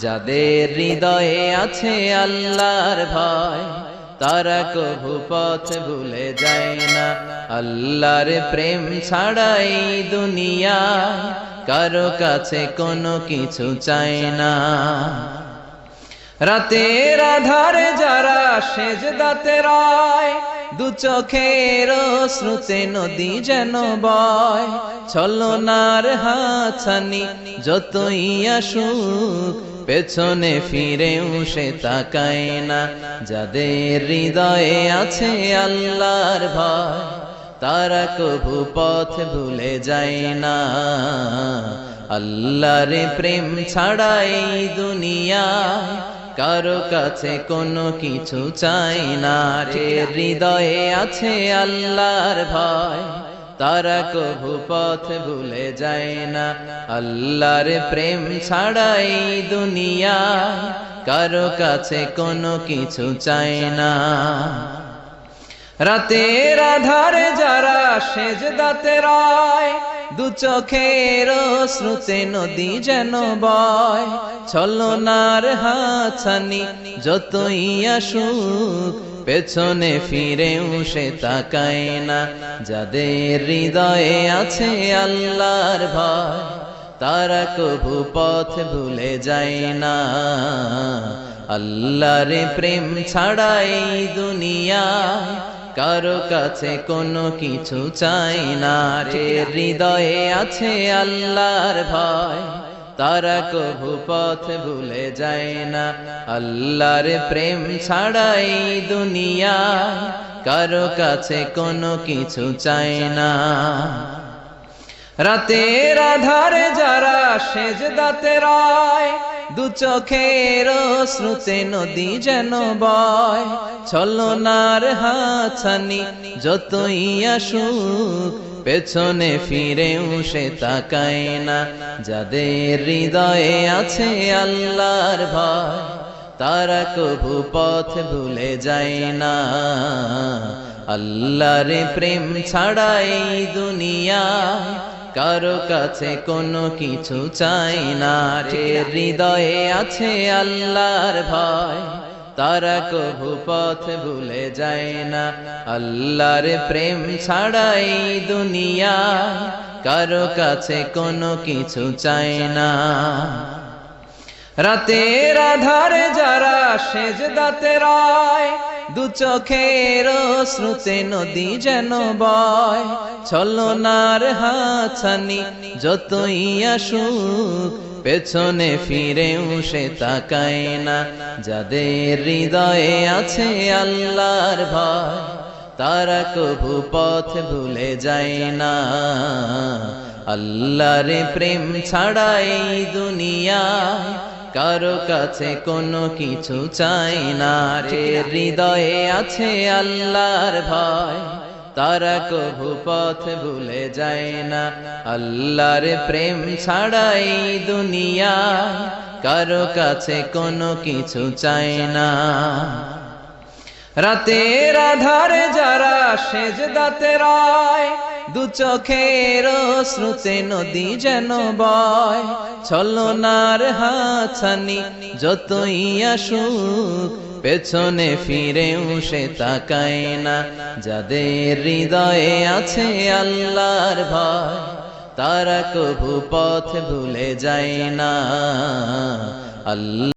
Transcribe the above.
যাদের হৃদয়ে আছে আল্লাহর ভয় তারা কভু পথ ভুলে যায় না। আল্লাহর প্রেম ছাড়াই দুনিয়ায় কারো কাছে কোনো কিছু চায় না। রাতের আধারে যারা সেজদাতে রয়, দু চোখের শ্রুতে নদী যেন বয়। ছলনার হাতছানি যতই আসুক পেছনে ফিরেও সে তাকায় না। যাদের হৃদয়ে আছে আল্লাহর ভয় তারা কভু পথ ভুলে যায় না। আল্লাহর প্রেম ছাড়াই দুনিয়ায় কারো কাছে কোনো কিছু চাই না। হৃদয়ে আছে আল্লাহর ভয় তারা কভু পথ ভুলে যায় না। আল্লাহর প্রেম ছাড়াই দুনিয়ায় কারো কাছে কোনো কিছু চাই না। রাতের আধারে যারা সেজদাতে রয়, দু চোখের শ্রুতে নদী যেন বয়। ছলনার হাতছানি যতই আসুক পেছনে ফিরেও সে তাকায় না। যাদের হৃদয়ে আছে আল্লাহর ভয় তারা কভু পথ ভুলে যায় না। আল্লাহর প্রেম ছাড়াই দুনিয়ায় কারো কাছে কোনো কিছু চাই না। হৃদয়ে আছে আল্লাহর ভয় তারা কভু পথ ভুলে যায় না। আল্লাহর প্রেম ছাড়াই দুনিয়ায় কারো কাছে কোনো কিছু চাই না। রাতের আধারে যারা সেজদাতে রয়, দু চোখের শ্রুতে নদী যেন বয়। ছলনার হাতছানি যতই আসুক পেছনে ফিরেও সে তাকায় না। যাদের হৃদয়ে আছে আল্লাহর ভয় তারা কভু পথ ভুলে যায় না। আল্লাহর প্রেম ছাড়াই দুনিয়ায় কারো কাছে কোনো কিছু চাই না। হৃদয়ে আছে আল্লাহর ভয় তারা কভু পথ ভুলে যায় না। আল্লাহর প্রেম ছাড়াই দুনিয়ায় কারো কাছে কোনো কিছু চাই না। রাতের আধারে যারা সেজদাতে রয়, দু চোখের শ্রুতে নদী যেন বয়। ছলনার হাতছানি যতই আসুক পেছনে ফিরেও সে তাকায় না। যাদের হৃদয়ে আছে আল্লাহর ভয় তারা কভু পথ ভুলে যায় না। আল্লাহর প্রেম ছাড়াই দুনিয়ায় কারো কাছে কোনো কিছু চাই না। হৃদয়ে আছে আল্লাহর ভয় তারা কভু পথ ভুলে যায় না। আল্লাহর প্রেম ছাড়াই দুনিয়ায় কারো কাছে কোনো কিছু চাই না। রাতের আধারে যারা সেজদাতে রয়, দু চোখের শ্রুতে নদী যেন বয়। ছলনার হাতছানি যতই আসুক পেছনে ফিরেও সে তাকায় না। যাদের হৃদয়ে আছে আল্লাহর ভয় তারা কভু পথ ভুলে যায় না। আল্লাহ